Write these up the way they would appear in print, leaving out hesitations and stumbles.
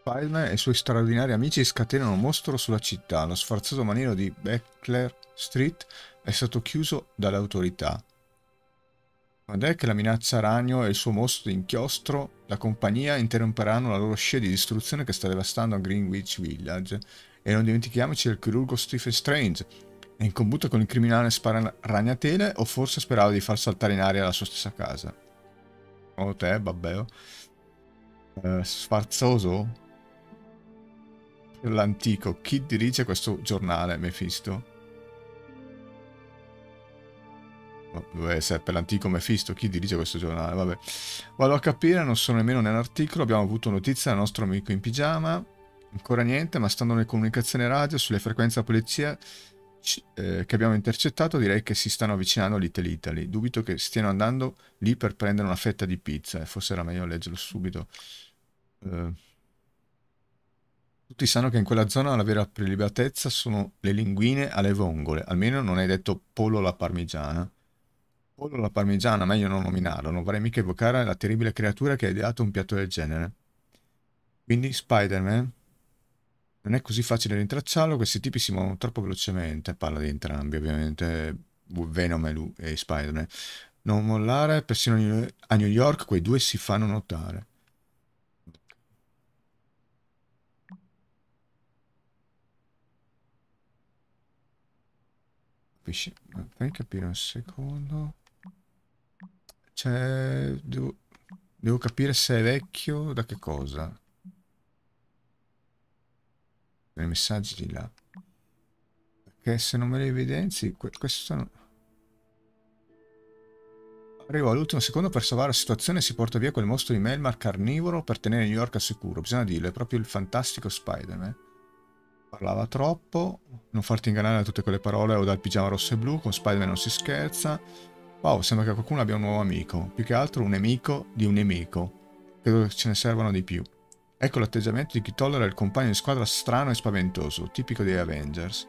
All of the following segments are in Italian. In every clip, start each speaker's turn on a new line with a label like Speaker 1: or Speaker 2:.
Speaker 1: Spider-Man e i suoi straordinari amici scatenano un mostro sulla città. Lo sfarzoso maniero di Beckler Street è stato chiuso dalle autorità. Quando è che la minaccia ragno e il suo mostro di inchiostro, la compagnia interromperanno la loro scia di distruzione che sta devastando Greenwich Village. E non dimentichiamoci del chirurgo Stephen Strange. È in combutta con il criminale ragnatele o forse sperava di far saltare in aria la sua stessa casa? Oh te, babbeo. Sfarzoso? L'antico. Chi dirige questo giornale, Mephisto? Dove essere per l'antico Mephisto? Chi dirige questo giornale? Vabbè. Vado a capire, non sono nemmeno nell'articolo. Abbiamo avuto notizia del nostro amico in pigiama. Ancora niente, ma stando nelle comunicazioni radio sulle frequenze della polizia che abbiamo intercettato, direi che si stanno avvicinando all'Italy. Dubito che stiano andando lì per prendere una fetta di pizza. Forse era meglio leggerlo subito. Tutti sanno che in quella zona la vera prelibatezza sono le linguine alle vongole. Almeno non hai detto pollo alla parmigiana. Pollo alla parmigiana, meglio non nominarlo. Non vorrei mica evocare la terribile creatura che ha ideato un piatto del genere. Quindi Spider-Man non è così facile rintracciarlo. Questi tipi si muovono troppo velocemente. Parla di entrambi, ovviamente. Venom e Spider-Man. Non mollare, persino a New York quei due si fanno notare. Capisci? Fammi capire un secondo. Cioè, devo capire se è vecchio da che cosa. Nei messaggi di là. Perché se non me li evidenzi, questo non... Arrivo all'ultimo secondo per salvare la situazione e si porta via quel mostro di Melmar carnivoro per tenere New York al sicuro. Bisogna dirlo, è proprio il fantastico Spider-Man. Parlava troppo, non farti ingannare da tutte quelle parole o dal pigiama rosso e blu, con Spider-Man non si scherza. Wow, sembra che qualcuno abbia un nuovo amico. Più che altro un nemico di un nemico. Credo che ce ne servano di più. Ecco l'atteggiamento di chi tollera il compagno di squadra strano e spaventoso, tipico dei Avengers.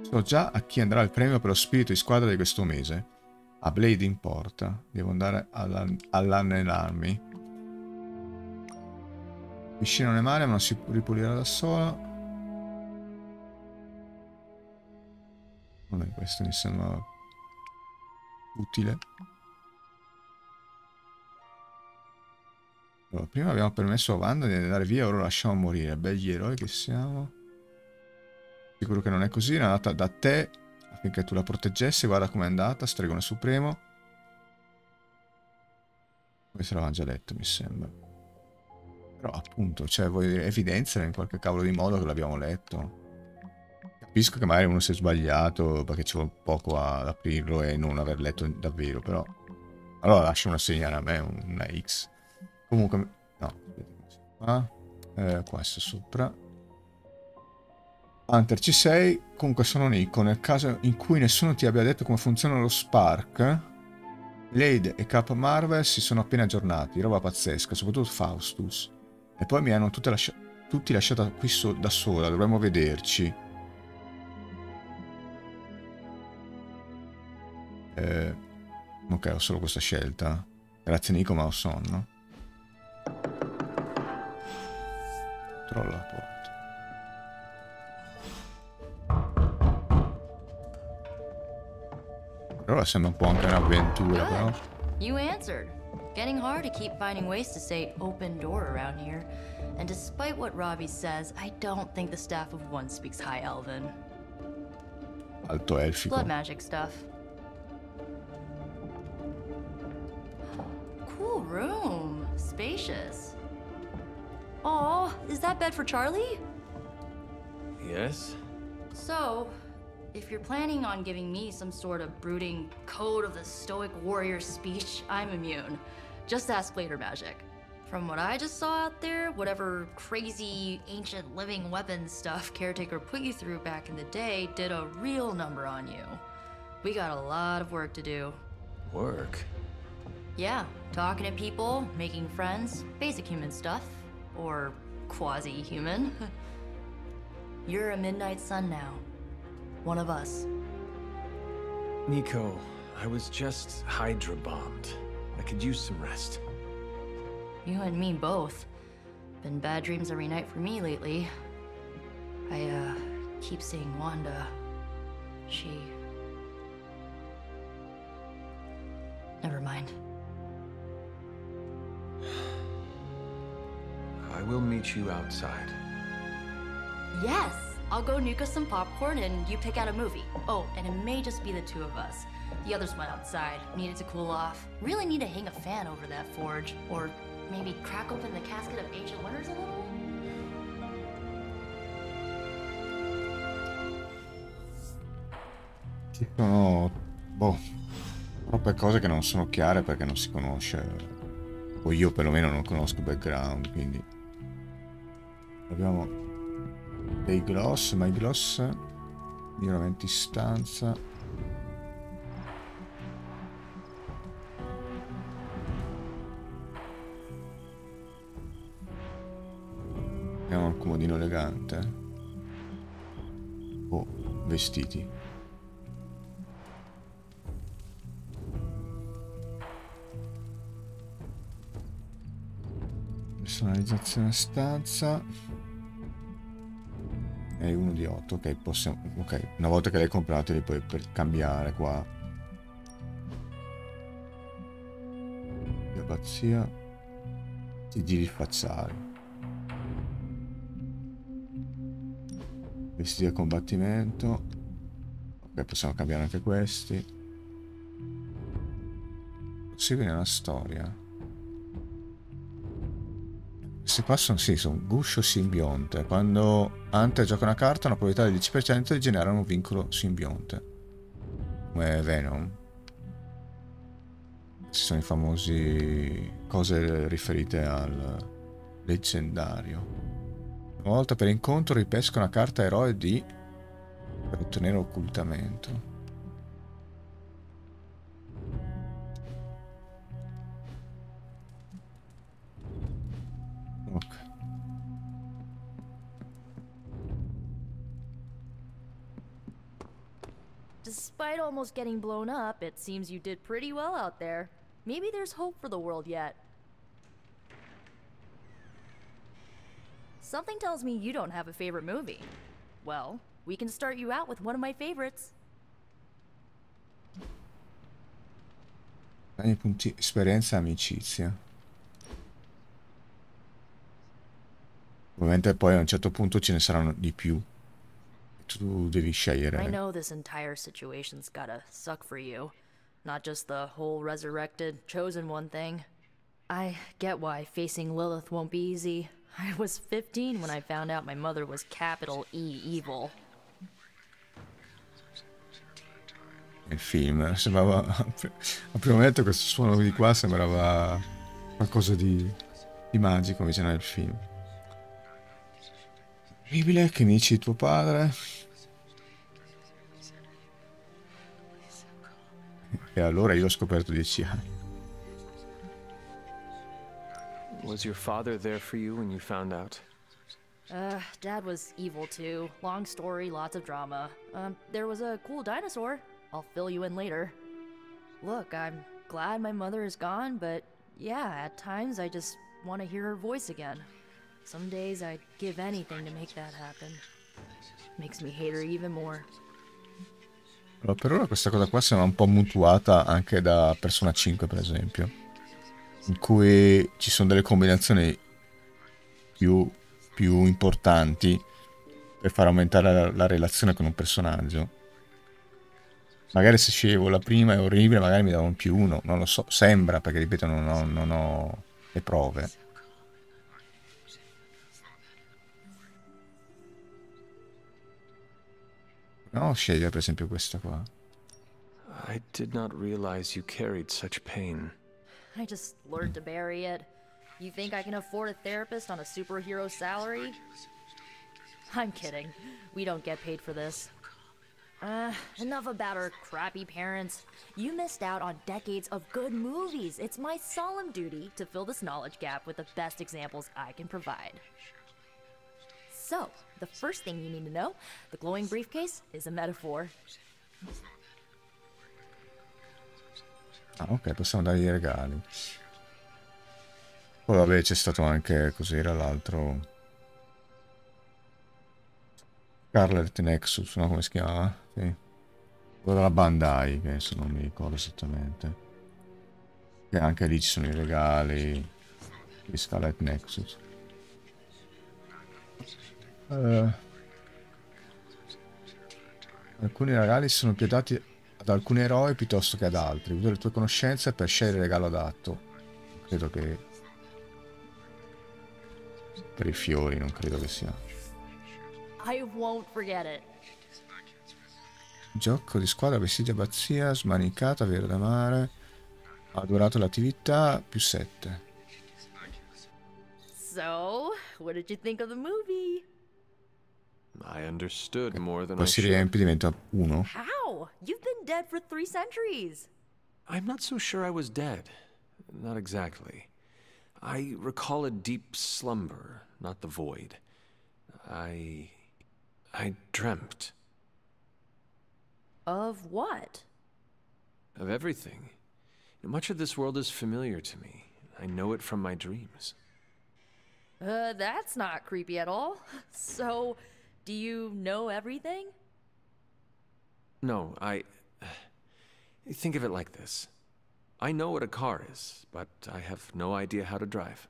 Speaker 1: So già a chi andrà il premio per lo spirito di squadra di questo mese. A Blade in porta. Devo andare all'allenarmi. Piscina non è male, ma non si ripulirà da sola. Vabbè, questo mi sembra utile. Allora, prima abbiamo permesso a Wanda di andare via, ora lo lasciamo morire. Begli eroi che siamo. Sicuro che non è così, è andata da te affinché tu la proteggessi. Guarda com'è andata, stregone supremo. Questo l'avevamo già letto, mi sembra. Però appunto, cioè, vuoi evidenziare in qualche cavolo di modo che l'abbiamo letto. Capisco che magari uno si è sbagliato perché ci vuole poco ad aprirlo e non aver letto davvero, però... Allora lascia una segnale a me, una X. Comunque... No, questo sopra. Hunter, ci sei? Comunque sono Nico. Nel caso in cui nessuno ti abbia detto come funziona lo Spark, Blade e Cap Marvel si sono appena aggiornati. Roba pazzesca, soprattutto Faustus. E poi mi hanno tutti lasciato qui da sola, dovremmo vederci. Ok, ho solo questa scelta. Grazie Nico, ma ho sonno. Controlla la porta. Allora sembra un po' anche un'avventura, però.
Speaker 2: You answered. Getting hard to keep finding ways to say open door around here. And despite what Robbie says, I don't think the staff of One speaks High Elven.
Speaker 1: Alto elfico.
Speaker 2: Blood magic stuff. Cool room. Spacious. Aw, is that bed for Charlie?
Speaker 3: Yes?
Speaker 2: So, if you're planning on giving me some sort of brooding code of the stoic warrior speech, I'm immune. Just ask later, Magic. From what I just saw out there, whatever crazy ancient living weapons stuff Caretaker put you through back in the day did a real number on you. We got a lot of work to do.
Speaker 3: Work?
Speaker 2: Yeah, talking to people, making friends, basic human stuff. Or quasi-human. You're a Midnight Sun now. One of us.
Speaker 3: Nico, I was just Hydra bombed. I could use some rest.
Speaker 2: You and me both. Been bad dreams every night for me lately. I, keep seeing Wanda. She... Never mind.
Speaker 3: I will meet you outside.
Speaker 2: Yes! I'll go nuke us some popcorn and you pick out a movie. Oh, and it may just be the two of us. The others went outside, needed to cool off. Really need to hang a fan over that forge. Or maybe crack open the casket of ancient wonders a little?
Speaker 1: Ci sono, boh, troppe cose che non sono chiare perché non si conosce, o io perlomeno non conosco il background, quindi abbiamo dei gloss, ma i gloss, miglioramenti stanza, abbiamo un comodino elegante, oh, vestiti. Personalizzazione stanza e 1 di 8. Ok, possiamo, ok, una volta che l'hai comprato li puoi cambiare qua. Abbazia, sigilli facciali, vestiti da combattimento. Ok, possiamo cambiare anche questi. Prosegue nella storia. Questi qua sono, sì, sono guscio simbionte. Quando Hunter gioca una carta, ha una probabilità del 10% di generare un vincolo simbionte. Come Venom. Questi sono i famosi cose riferite al leggendario. Una volta per incontro ripesca una carta eroe per ottenere occultamento. Ok.
Speaker 2: Despite almost getting blown up, it seems you did pretty well out there. Maybe there's hope for the world yet. Something tells me you don't have a favorite movie. Well, we can start you out with one of my favorites.
Speaker 1: Punti, esperienza e amicizia. Ovviamente poi a un certo punto ce ne saranno di più. Tu devi scegliere.
Speaker 2: I know this entire situation's gotta suck for you. Not just the whole resurrected, chosen one thing. I get why facing Lilith won't be easy. I was 15 when I found out my mother was capital E evil.
Speaker 1: Il film sembrava, a primo momento questo suono di qua sembrava qualcosa di magico invece nel film. Orribile, che mi dici di tuo padre? E allora io ho scoperto 10 anni.
Speaker 3: Was your father there for you when you found out?
Speaker 2: Dad was evil too. Long story, lots of drama. There was a cool dinosaur. I'll fill you in later. Look, I'm glad my mother is gone, but yeah, at times I just want to hear her voice again. Some days I'd give anything to make that happen. Makes me hate her even more.
Speaker 1: Allora, per ora questa cosa qua sembra un po' mutuata anche da Persona 5, per esempio, in cui ci sono delle combinazioni più importanti per far aumentare la relazione con un personaggio. Magari se sceglievo la prima è orribile, magari mi davano più 1, non lo so, sembra, perché ripeto non ho le prove. No, scegliere per esempio questa qua.
Speaker 3: I did not realize you carried such pain.
Speaker 2: I just learned to bury it. You think I can afford a therapist on a superhero salary? I'm kidding. We don't get paid for this. Enough about our crappy parents. You missed out on decades of good movies. It's my solemn duty to fill this knowledge gap with the best examples I can provide. So, the first thing you need to know, the glowing briefcase is a metaphor.
Speaker 1: Ah, ok, possiamo dargli i regali. Poi vabbè c'è stato anche, cos'era l'altro? Scarlet Nexus, no? Come si chiama? Sì. Quello della Bandai, che adesso non mi ricordo esattamente. E anche lì ci sono i regali di Scarlet Nexus. Alcuni regali sono più adatti ad alcuni eroi piuttosto che ad altri. Usa le tue conoscenze per scegliere il regalo adatto. Credo che... Per i fiori, non credo che sia.
Speaker 2: I won't forget it.
Speaker 1: Gioco di squadra, vestiti abbazia, smanicata, vero da mare. Ha durato l'attività, più 7.
Speaker 2: So, what did you think of the movie?
Speaker 3: I understood more than I
Speaker 1: Poi si
Speaker 3: should.
Speaker 1: riempie, diventa 1.
Speaker 2: How? You've been dead for 3 centuries.
Speaker 3: I'm not so sure I was dead. Not exactly. I recall a deep slumber, not the void. I dreamt.
Speaker 2: Of what?
Speaker 3: Of everything. Much of this world is familiar to me. I know it from my dreams.
Speaker 2: That's not creepy at all. So, do you know everything?
Speaker 3: No, think of it like this. I know what a car is, but I have no idea how to drive.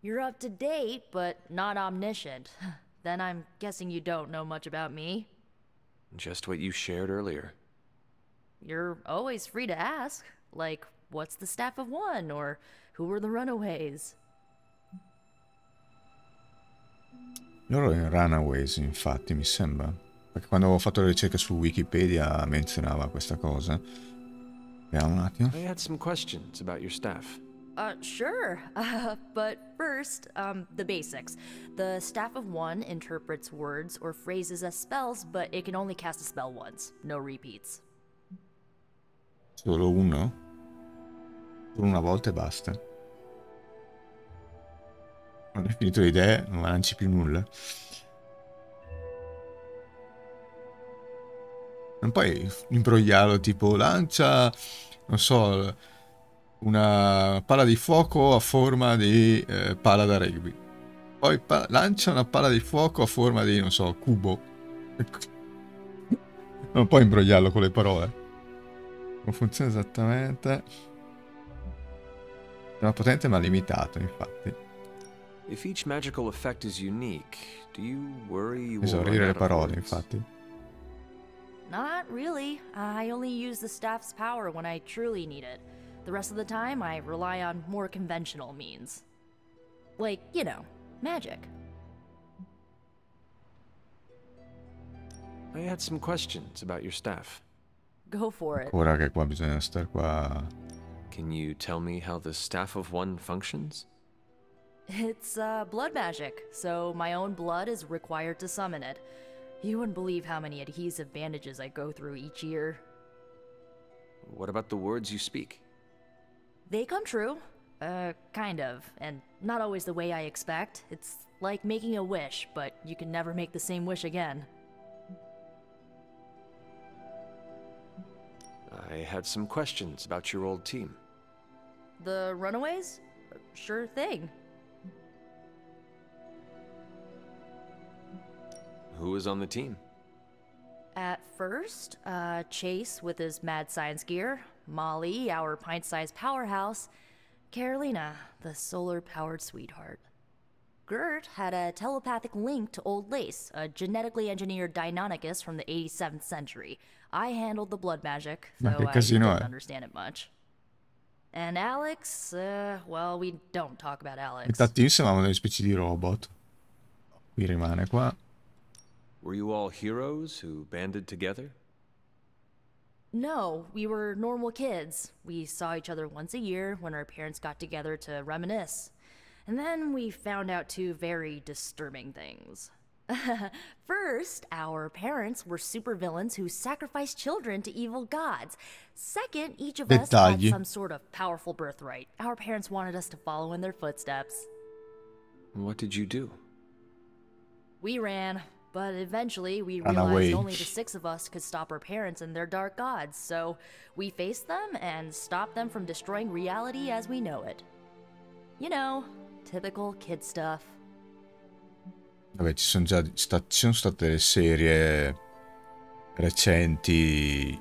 Speaker 2: You're up to date, but not omniscient. Then I'm guessing you don't know much about me.
Speaker 3: Just what you shared earlier.
Speaker 2: You're always free to ask. Like, what's the staff of one? Or who were the runaways?
Speaker 1: Loro in Runaways, infatti, mi sembra. Perché quando avevo fatto le ricerche su Wikipedia menzionava questa cosa. Vediamo un attimo.
Speaker 3: I had some questions about your staff.
Speaker 2: Sure. But first, the basics. The staff of one interprets words or phrases as spells, but it can only cast a spell once. No repeats.
Speaker 1: Solo uno? Solo una volta e basta. Quando hai finito le idee non lanci più nulla. Non puoi imbrogliarlo tipo lancia, non so, una palla di fuoco a forma di palla da rugby. Poi lancia una palla di fuoco a forma di, non so, cubo. Non puoi imbrogliarlo con le parole. Non funziona esattamente. È potente ma limitato, infatti.
Speaker 3: If each magical effect is unique, do you worry you will
Speaker 1: Esaurire
Speaker 3: run
Speaker 1: le
Speaker 3: out of
Speaker 1: parole,
Speaker 3: words?
Speaker 1: infatti.
Speaker 2: Not really. I only use the staff's power when I truly need it. The rest of the time, I rely on more conventional means. Like, you know, magic.
Speaker 3: I had some questions about your staff.
Speaker 2: Go for it.
Speaker 1: Ora che qua bisogna stare qua.
Speaker 3: Can you tell me how the staff of one functions?
Speaker 2: It's, blood magic, so my own blood is required to summon it. You wouldn't believe how many adhesive bandages I go through each year.
Speaker 3: What about the words you speak?
Speaker 2: They come true. Kind of. And not always the way I expect. It's like making a wish, but you can never make the same wish again.
Speaker 3: I had some questions about your old team.
Speaker 2: The Runaways? Sure thing.
Speaker 3: Who was on the team?
Speaker 2: At first, Chase with his mad science gear, Molly, our pint-sized powerhouse, Carolina, the solar-powered sweetheart. Gert had a telepathic link to Old Lace, a genetically engineered Deinonychus from the 87th century. I handled the blood magic, though I didn't understand it much. And Alex, well, we don't talk about Alex.
Speaker 1: Infatti sembrano delle specie di robot. Qui rimane qua.
Speaker 3: Were you all heroes who banded together?
Speaker 2: No, we were normal kids. We saw each other once a year when our parents got together to reminisce. And then we found out two very disturbing things. First, our parents were supervillains who sacrificed children to evil gods. Second, each of us had some sort of powerful birthright. Our parents wanted us to follow in their footsteps.
Speaker 3: What did you do?
Speaker 2: We ran. But eventually, we realized only the 6 of us could stop our parents and their dark gods, so we faced them and stopped them from destroying reality as we know it. You know, typical kid stuff.
Speaker 1: Vabbè, ci sono state delle serie recenti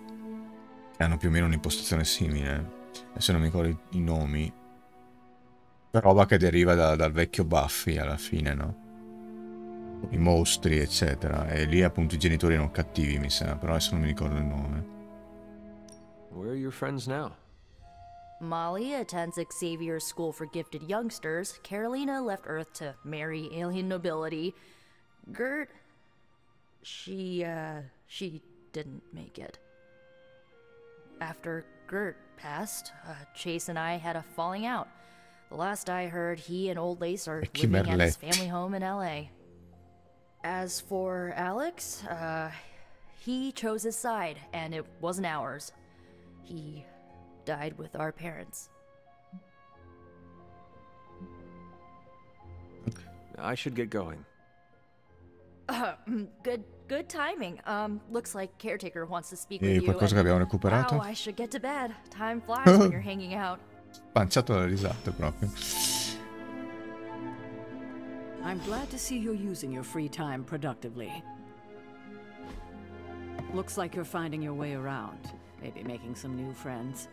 Speaker 1: che hanno più o meno un'impostazione simile. Adesso non mi ricordo i nomi. Per roba che deriva dal vecchio Buffy alla fine, no? I mostri, eccetera. E lì appunto i genitori erano cattivi, mi sembra, però adesso non mi ricordo il nome.
Speaker 3: Where are your friends now?
Speaker 2: Molly attends Xavier's School for Gifted Youngsters. Carolina left Earth to marry alien nobility. Gert, she didn't make it. After Gert passed, Chase and I had a falling out. The last I heard, he and Old Lace are living at his family home in LA. As for Alex, he chose his side, and it wasn't ours. He died with our parents.
Speaker 3: I should get going.
Speaker 2: Good timing. Looks like caretaker wants to speak with you.
Speaker 1: Qualcosa che abbiamo recuperato?
Speaker 2: Wow, I should get to bed. Time flies when you're hanging out.
Speaker 1: Panciato dalle risate proprio.
Speaker 4: I'm glad to see you're using your free time productively. Looks like you're finding your way around. Maybe making some new friends.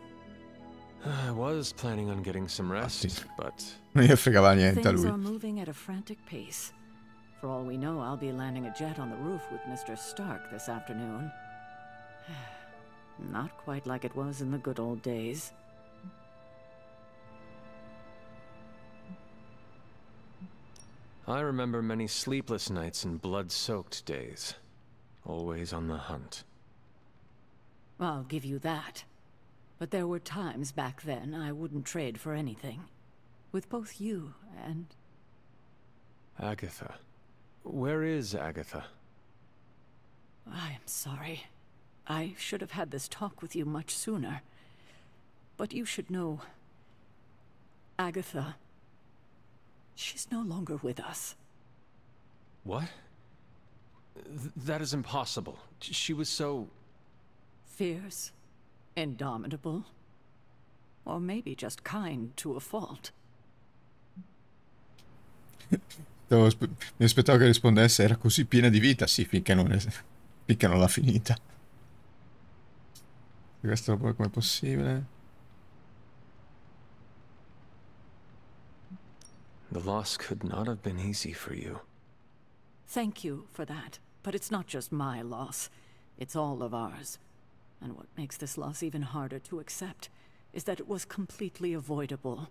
Speaker 3: I was planning on getting some rest, but
Speaker 1: non gli fregava niente a
Speaker 4: Things
Speaker 1: lui.
Speaker 4: are moving at a frantic pace. For all we know, I'll be landing a jet on the roof with Mr. Stark this afternoon. Not quite like it was in the good old days.
Speaker 3: I remember many sleepless nights and blood-soaked days. Always on the hunt.
Speaker 4: I'll give you that. But there were times back then I wouldn't trade for anything. With both you and...
Speaker 3: Agatha. Where is Agatha?
Speaker 4: I am sorry. I should have had this talk with you much sooner. But you should know... Agatha... She's no longer with us.
Speaker 3: What? That is impossible. She was so...
Speaker 4: Fierce, indomitable, or maybe just kind to a fault.
Speaker 1: Mi aspettavo che rispondesse, era così piena di vita, sì, finché non l'ha finita. Questo poi com'è possibile?
Speaker 3: The loss could not have been easy for you.
Speaker 4: Thank you for that, but it's not just my loss. It's all of ours. And what makes this loss even harder to accept is that it was completely avoidable.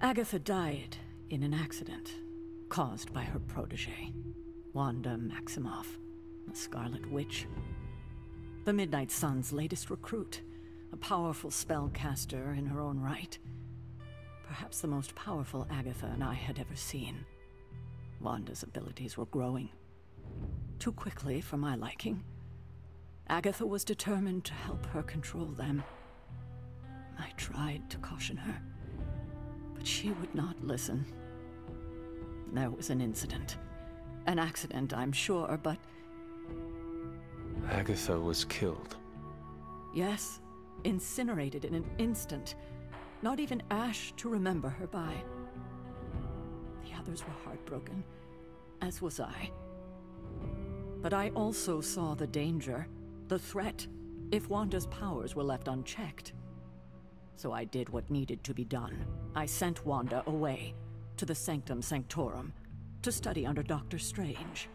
Speaker 4: Agatha died in an accident caused by her protege, Wanda Maximoff, the Scarlet Witch. The Midnight Sun's latest recruit, a powerful spellcaster in her own right. Perhaps the most powerful Agatha and I had ever seen. Wanda's abilities were growing. Too quickly for my liking. Agatha was determined to help her control them. I tried to caution her, but she would not listen. There was an incident. An accident, I'm sure, but...
Speaker 3: Agatha was killed.
Speaker 4: Yes, incinerated in an instant. Not even ash to remember her by. The others were heartbroken, as was I. But I also saw the danger, the threat, if Wanda's powers were left unchecked. So I did what needed to be done. I sent Wanda away, to the Sanctum Sanctorum, to study under Doctor Strange.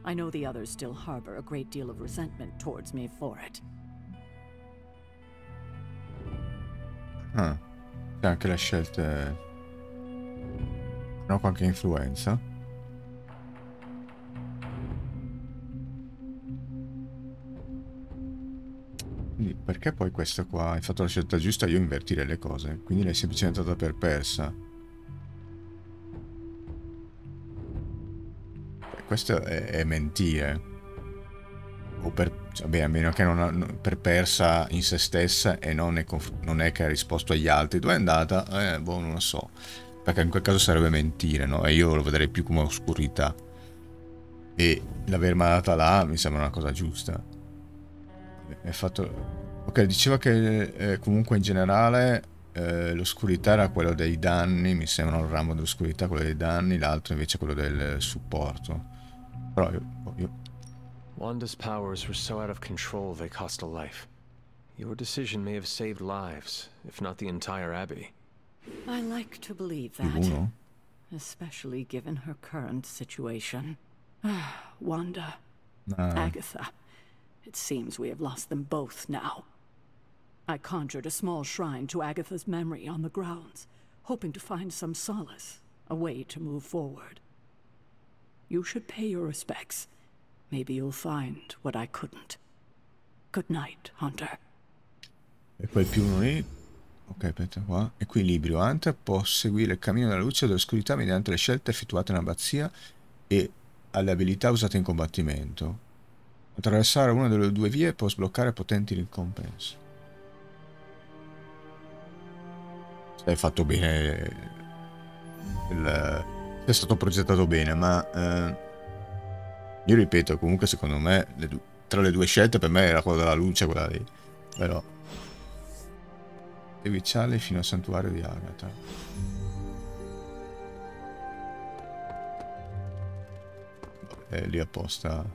Speaker 4: I know the others still harbor a great deal of resentment towards me for it.
Speaker 1: Ah, c'è anche le scelte... hanno qualche influenza. Quindi perché poi questo qua hai fatto la scelta giusta, io invertire le cose, quindi l'hai semplicemente data per persa. Questo è mentire. O per, cioè, beh, a meno che non per persa in se stessa e non è che ha risposto agli altri. Dove è andata? Boh, non lo so. Perché in quel caso sarebbe mentire, no? E io lo vedrei più come oscurità. E l'aver mandata là mi sembra una cosa giusta. È fatto... Ok, diceva che comunque in generale l'oscurità era quello dei danni, mi sembra un ramo dell'oscurità, quello dei danni, l'altro invece quello del supporto. Però io...
Speaker 3: Wanda's powers were so out of control they cost a life. Your decision may have saved lives, if not the entire abbey.
Speaker 4: I like to believe
Speaker 1: Più
Speaker 4: that,
Speaker 1: uno?
Speaker 4: especially given her current situation. Wanda,
Speaker 1: Ah,
Speaker 4: Agatha, it seems we have lost them both now. I conjured a small shrine to Agatha's memory on the grounds, hoping to find some solace, a way to move forward. You should pay your respects. Maybe you'll find what I couldn't. Good night, Hunter.
Speaker 1: e quel più uno lì... Ok, aspetta qua. Equilibrio. Hunter può seguire il cammino della luce e dell'oscurità mediante le scelte effettuate nell'abbazia e alle abilità usate in combattimento. Attraversare una delle due vie può sbloccare potenti ricompense. È fatto bene, è stato progettato bene, ma io ripeto, comunque secondo me tra le due scelte per me era quella della luce, quella lì, però viciale fino al santuario di Agatha. È lì apposta.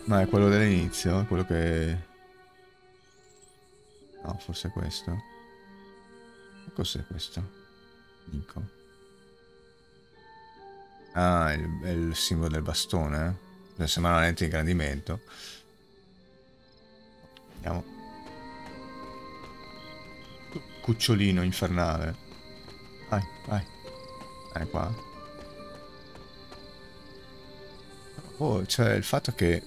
Speaker 1: Ma è quello dell'inizio? Quello che... No, forse è questo. Cos'è questo? Nico. Ah, è il simbolo del bastone, eh? Sembra una lente di ingrandimento. Vediamo. Cucciolino infernale. Vai, vai. Qua. Oh, cioè il fatto che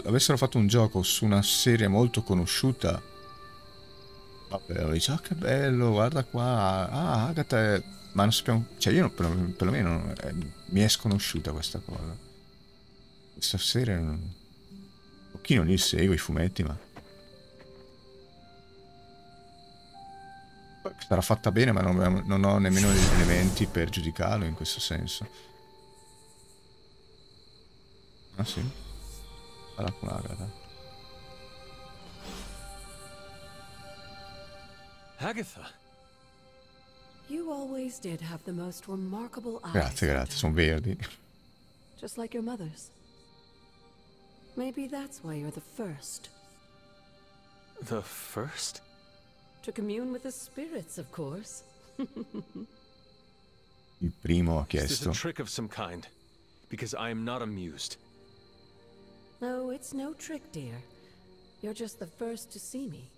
Speaker 1: avessero fatto un gioco su una serie molto conosciuta, vabbè, dice, ah, che bello, guarda qua, ah, Agatha è... ma non sappiamo, cioè io perlomeno mi è sconosciuta questa cosa, questa serie un pochino li seguo i fumetti, ma sarà fatta bene, ma non ho nemmeno gli elementi per giudicarlo in questo senso. Ah sì? Alla con Agatha.
Speaker 5: Agatha.
Speaker 6: You always did have the most remarkable eyes.
Speaker 1: Grazie, grazie, sono verdi.
Speaker 6: Just like your mother's. Maybe that's why you're the first.
Speaker 5: The first?
Speaker 6: To commune with the spirits, of course.
Speaker 1: Il primo ha
Speaker 5: Is this a
Speaker 1: chiesto.
Speaker 5: trick of some kind? Because I am not amused.
Speaker 6: No, it's no trick, dear. You're just the first to see me.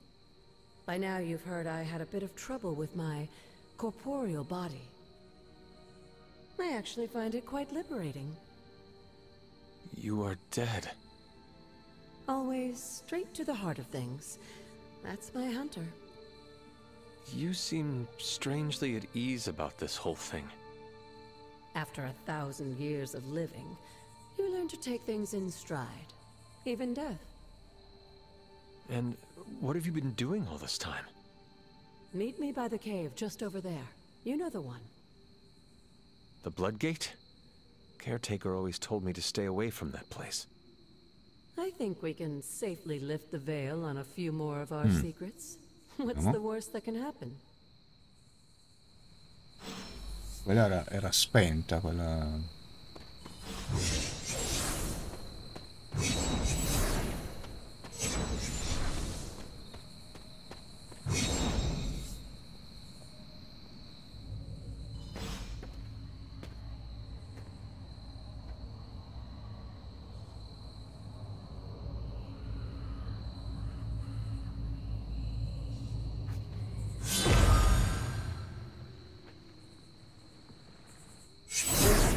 Speaker 6: By now you've heard I had a bit of trouble with my corporeal body. I actually find it quite liberating.
Speaker 5: You are dead.
Speaker 6: Always straight to the heart of things. That's my Hunter.
Speaker 5: You seem strangely at ease about this whole thing.
Speaker 6: After 1,000 years of living, you learn to take things in stride. Even death.
Speaker 5: And what have you been doing all this time?
Speaker 6: Meet me by the cave just over there. You know the one.
Speaker 5: The Bloodgate? Caretaker always told me to stay away from that place.
Speaker 6: I think we can safely lift the veil on a few more of our secrets. What's the worst that can happen?
Speaker 1: Quella era spenta, quella...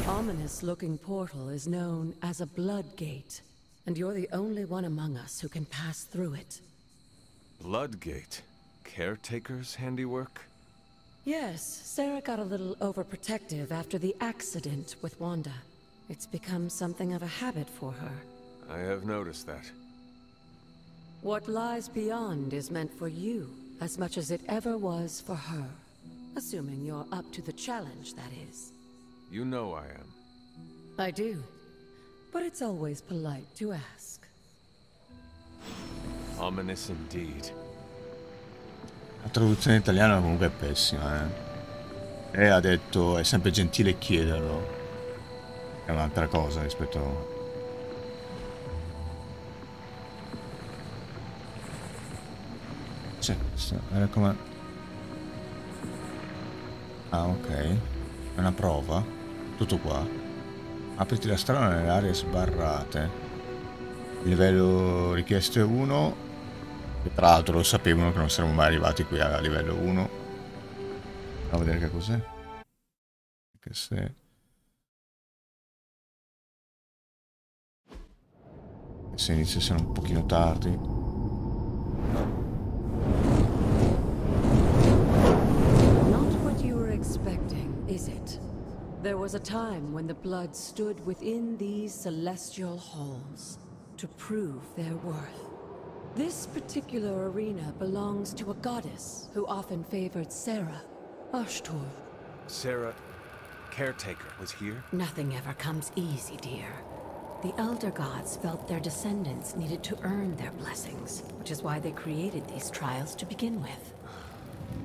Speaker 6: Ominous-looking portal is known as a blood gate, and you're the only one among us who can pass through it.
Speaker 5: Bloodgate? Caretaker's handiwork?
Speaker 6: Yes, Sarah got a little overprotective after the accident with Wanda. It's become something of a habit for her.
Speaker 5: I have noticed that.
Speaker 6: What lies beyond is meant for you, as much as it ever was for her. Assuming you're up to the challenge, that is.
Speaker 5: You know I am.
Speaker 6: I do. But it's always polite to ask.
Speaker 3: Ominous indeed.
Speaker 1: La traduzione in italiano comunque è pessima, eh. E ha detto è sempre gentile chiederlo. È un'altra cosa rispetto... C'è, come... Ah, ok. È una prova. Tutto qua. Apriti la strada nelle aree sbarrate. Il livello richiesto è 1. E tra l'altro lo sapevano che non saremmo mai arrivati qui a livello 1. Andiamo a vedere che cos'è. Che se inizia a essere un pochino tardi.
Speaker 6: Is it? There was a time when the blood stood within these celestial halls to prove their worth. This particular arena belongs to a goddess who often favored Sarah, Ashtur.
Speaker 3: Sarah, caretaker, was here?
Speaker 6: Nothing ever comes easy, dear. The elder gods felt their descendants needed to earn their blessings, which is why they created these trials to begin with.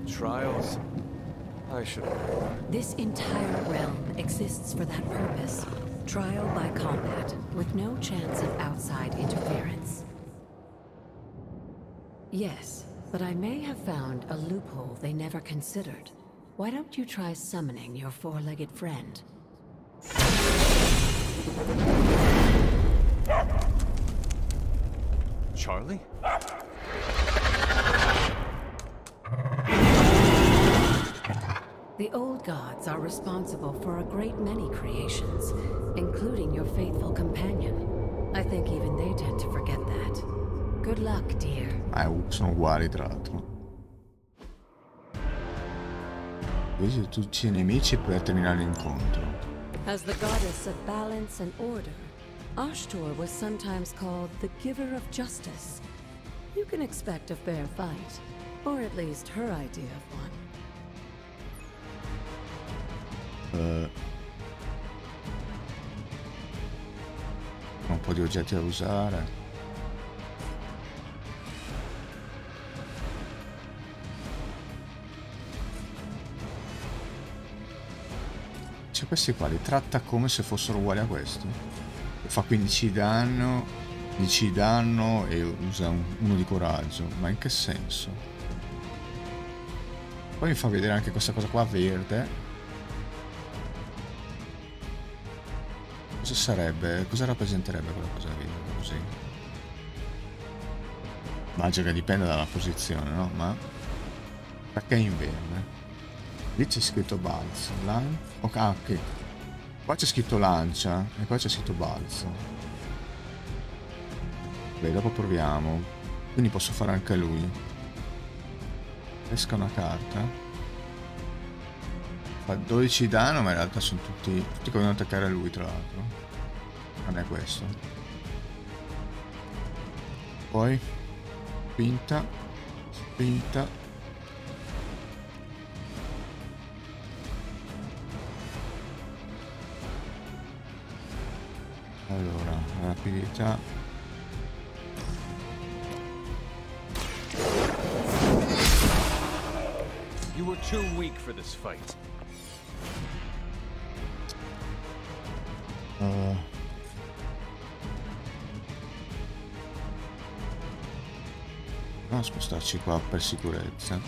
Speaker 3: Trials? I should have.
Speaker 6: This entire realm exists for that purpose. Trial by combat, with no chance of outside interference. Yes, but I may have found a loophole they never considered. Why don't you try summoning your four-legged friend?
Speaker 3: Charlie?
Speaker 6: The old gods are responsible for a great many creations, including your faithful companion. I think even they tend to forget that. Good luck, dear.
Speaker 1: Sono uguali tra l'altro. Vedi tutti i nemici per terminare l'incontro.
Speaker 6: As the goddess of balance and order, Ashtur was sometimes called the giver of justice. You can expect a fair fight, or at least her idea of one.
Speaker 1: Un po' di oggetti da usare. Cioè questi qua li tratta come se fossero uguali a questi. Fa 15 danno, 10 danno e usa uno di coraggio. Ma in che senso? Poi mi fa vedere anche questa cosa qua verde. Cosa sarebbe? Cosa rappresenterebbe quella cosa lì? Così. Immagino che dipende dalla posizione, no? Ma perché in verde? Lì c'è scritto balzo. Ok. Qua c'è scritto lancia e qua c'è scritto balzo. Beh, dopo proviamo. Quindi posso fare anche lui. Pesca una carta. Fa 12 danno, ma in realtà sono tutti che vogliono attaccare a lui, tra l'altro. Non è questo. Poi spinta. Allora, rapidità.
Speaker 3: You were too weak for this fight.
Speaker 1: Andiamo a spostarci qua per sicurezza.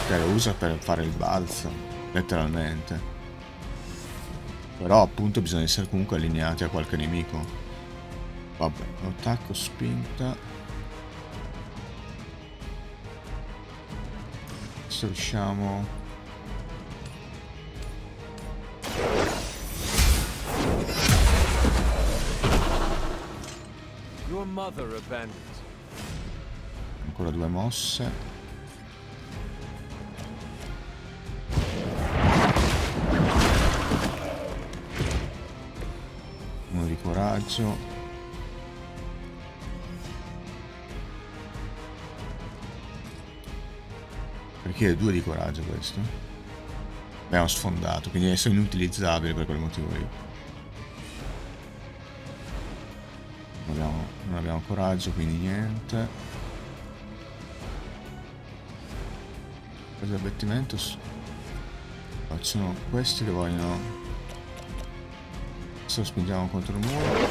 Speaker 1: Che lo usa per fare il balzo, letteralmente. Però appunto bisogna essere comunque allineati a qualche nemico. Vabbè, attacco, spinta. Se riusciamo...
Speaker 3: Your mother abandoned.
Speaker 1: Ancora 2 mosse. Uno di coraggio. Perché è 2 di coraggio questo? Abbiamo sfondato, quindi adesso è inutilizzabile per quel motivo lì. Non abbiamo coraggio, quindi niente. Cosa di abbattimento? Ci sono questi che vogliono. Adesso lo spingiamo contro il muro.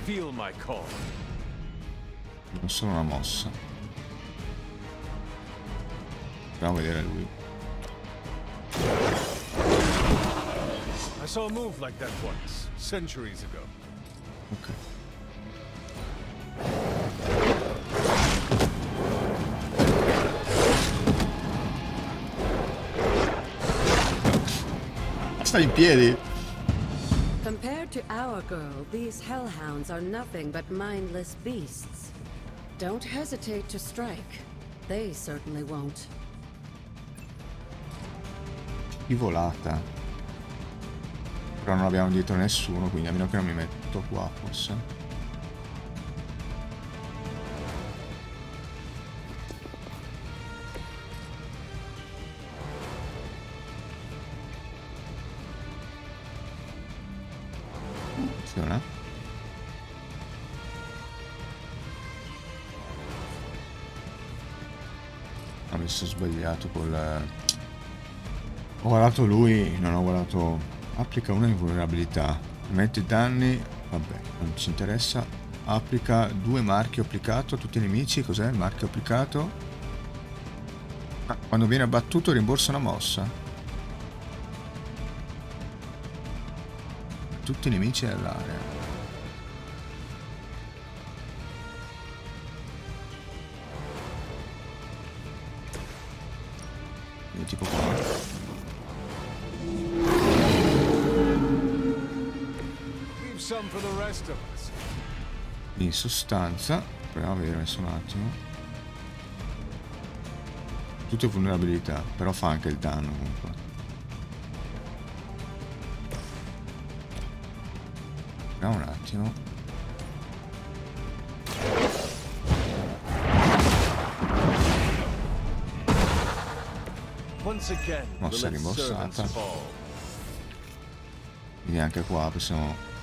Speaker 3: Feel my call.
Speaker 1: Non solo una mossa. Proviamo a vedere lui.
Speaker 3: I saw a move like that once, centuries ago.
Speaker 1: Ok. Sta in piedi.
Speaker 6: Compared to our girl, these hellhounds are nothing but mindless beasts. Don't hesitate to strike. They certainly won't.
Speaker 1: Volata. Però non abbiamo dietro nessuno, quindi a meno che non mi metto qua forse. Funziona. Adesso ho sbagliato col... Ho guardato lui, non ho guardato... Applica una invulnerabilità. Mette danni, vabbè, non ci interessa. Applica 2 marchio applicato a tutti i nemici. Cos'è il marchio applicato? Ah, quando viene abbattuto rimborsa una mossa. Tutti i nemici nell'area. Quindi tipo qua. In sostanza, proviamo a vedere messo un attimo. Tutte vulnerabilità, però fa anche il danno comunque. Proviamo un attimo. Mossa rimborsata. Quindi anche qua possiamo...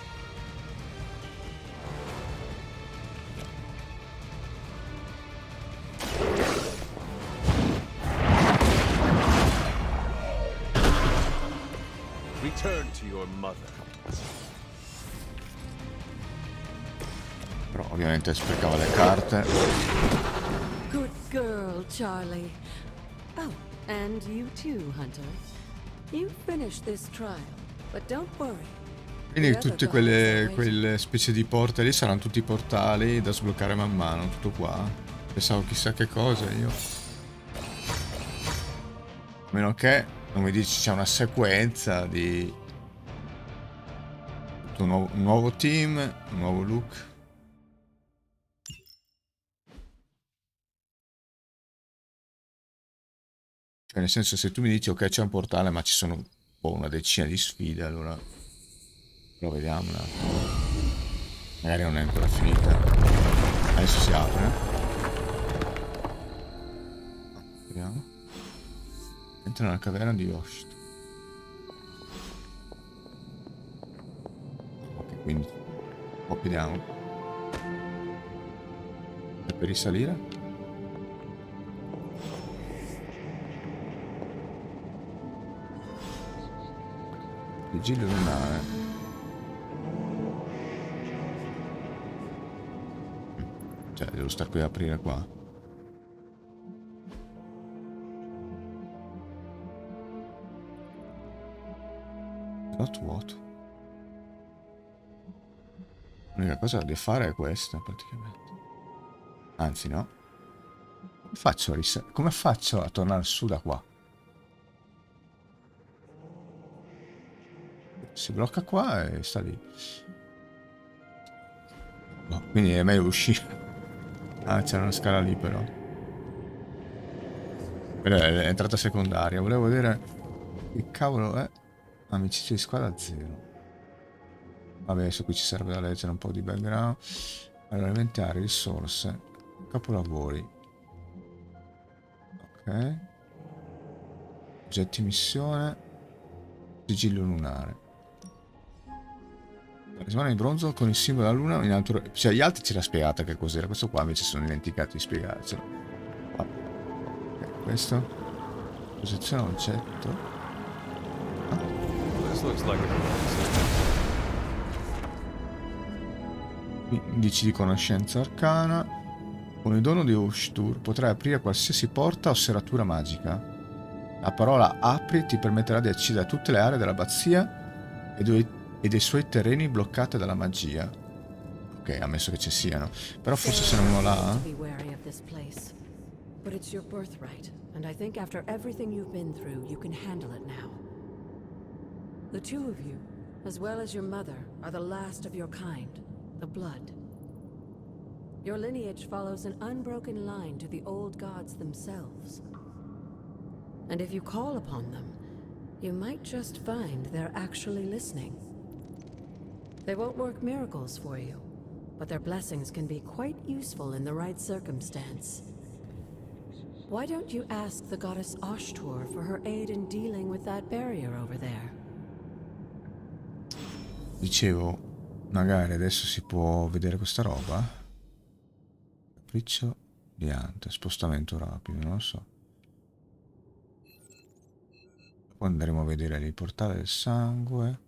Speaker 3: Return to your mother.
Speaker 1: Però ovviamente sprecava le carte.
Speaker 6: Good girl, Charlie. Oh, and you too, Hunter. You finished this trial, but don't worry.
Speaker 1: Quindi tutte quelle specie di porte lì saranno tutti portali da sbloccare man mano, tutto qua. Pensavo chissà che cosa io. A meno che non mi dici c'è una sequenza di tutto un nuovo team, un nuovo look. Cioè nel senso, se tu mi dici ok c'è un portale ma ci sono una decina di sfide, allora però vediamo un attimo. Magari non è ancora finita. Adesso si apre. Vediamo. Entra nella caverna di Yoshito. Ok, quindi vediamo. E per risalire? Vigilia lunare. Cioè, devo star qui a aprire qua. Slot vuoto. L'unica cosa da fare è questa, praticamente. Anzi, no. Come faccio a tornare su da qua? Si blocca qua e sta lì. Boh, quindi è meglio uscire. Ah, c'era una scala lì però. Quella è entrata secondaria. Volevo vedere che cavolo è. Amicizia di squadra 0. Vabbè, adesso qui ci serve da leggere un po' di background. Allora, inventare risorse, capolavori. Ok. Oggetti missione. Sigillo lunare. Talismano di bronzo con il simbolo della luna in alto. Cioè, gli altri ce l'ha spiegata che cos'era. Questo qua invece sono dimenticati di spiegarcelo. Ah. Ok, questo. Posizione oggetto. Ah. Indici di conoscenza arcana. Con il dono di Ushtur potrai aprire qualsiasi porta o serratura magica. La parola apri ti permetterà di accedere a tutte le aree dell'abbazia e dei suoi terreni bloccate dalla magia. Ok, ammesso che ci siano. Però forse se non uno là...
Speaker 6: But it's your birthright, and I think after everything you've been through, you can handle it now. The two of you, as well as your mother, are the last of your kind, the Blood. Your lineage follows an unbroken line to the old gods themselves. And if you call upon them, you might just find they're actually listening. They won't work miracles for you, but their blessings can be quite useful in the right circumstance. Why don't you ask the goddess Ashtur for her aid in dealing with that barrier over there?
Speaker 1: Dicevo, magari adesso si può vedere questa roba. Capriccio di ante, spostamento rapido, non lo so. Poi andremo a vedere il portale del sangue.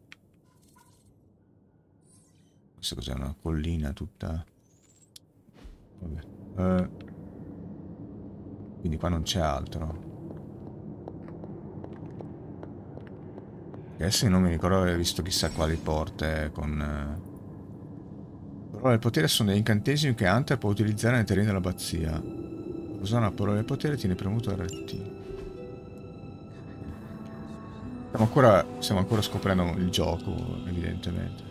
Speaker 1: Questa cos'è? Una collina tutta... Vabbè. Quindi qua non c'è altro. Adesso non mi ricordo di aver visto chissà quali porte con... Parole del potere sono degli incantesimi che Hunter può utilizzare nei terreni dell'abbazia. Usare una parola del potere tiene premuto RT. Stiamo ancora scoprendo il gioco, evidentemente.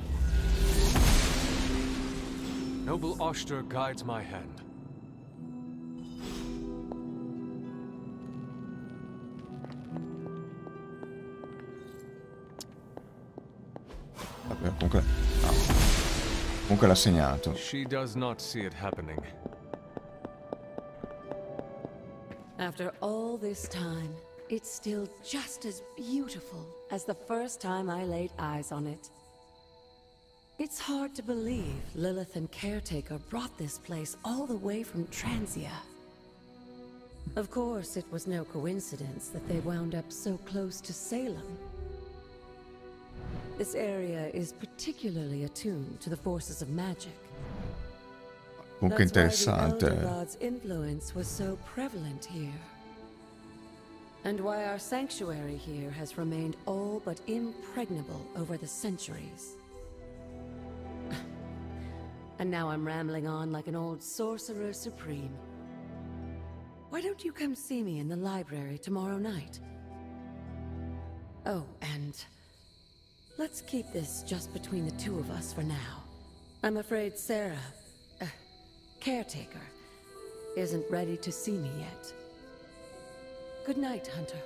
Speaker 3: Noble Ashtur guides my hand.
Speaker 1: Vabbè, comunque... No. Comunque l'ha segnato.
Speaker 3: She does not see it happening.
Speaker 6: After all this time, it's still just as beautiful as the first time I laid eyes on it. It's hard to believe Lilith and Caretaker brought this place all the way from Transia. Of course, it was no coincidence that they wound up so close to Salem. This area is particularly attuned to the forces of magic.
Speaker 1: Comunque interessante.
Speaker 6: That's why the Elder God's influence was so prevalent here. And why our sanctuary here has remained all but impregnable over the centuries. And now I'm rambling on like an old sorcerer supreme. Why don't you come see me in the library tomorrow night? Oh, and let's keep this just between the two of us for now. I'm afraid Sarah, Caretaker, isn't ready to see me yet. Good night, Hunter.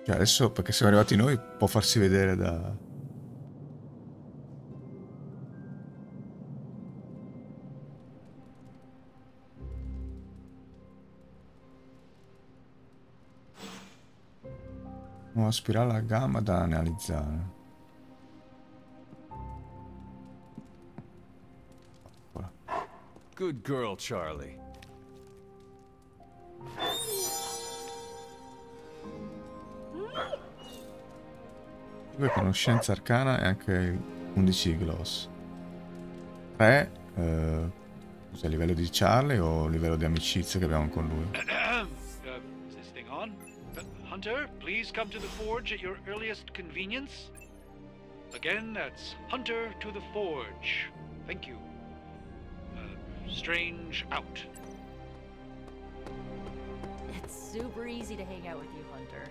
Speaker 1: Cioè adesso, perché siamo arrivati noi, può farsi vedere da... Nuova spirale a gamma da analizzare.
Speaker 3: Good girl, Charlie.
Speaker 1: Conoscenza arcana e anche 11 di gloss. 3 cos'è, livello di Charlie o livello di amicizia che abbiamo con lui?
Speaker 7: Is this thing on? Hunter, please come to the forge at your earliest convenience. Again, that's Hunter to the forge. Thank you. Strange out.
Speaker 2: It's super easy to hang out with you, Hunter.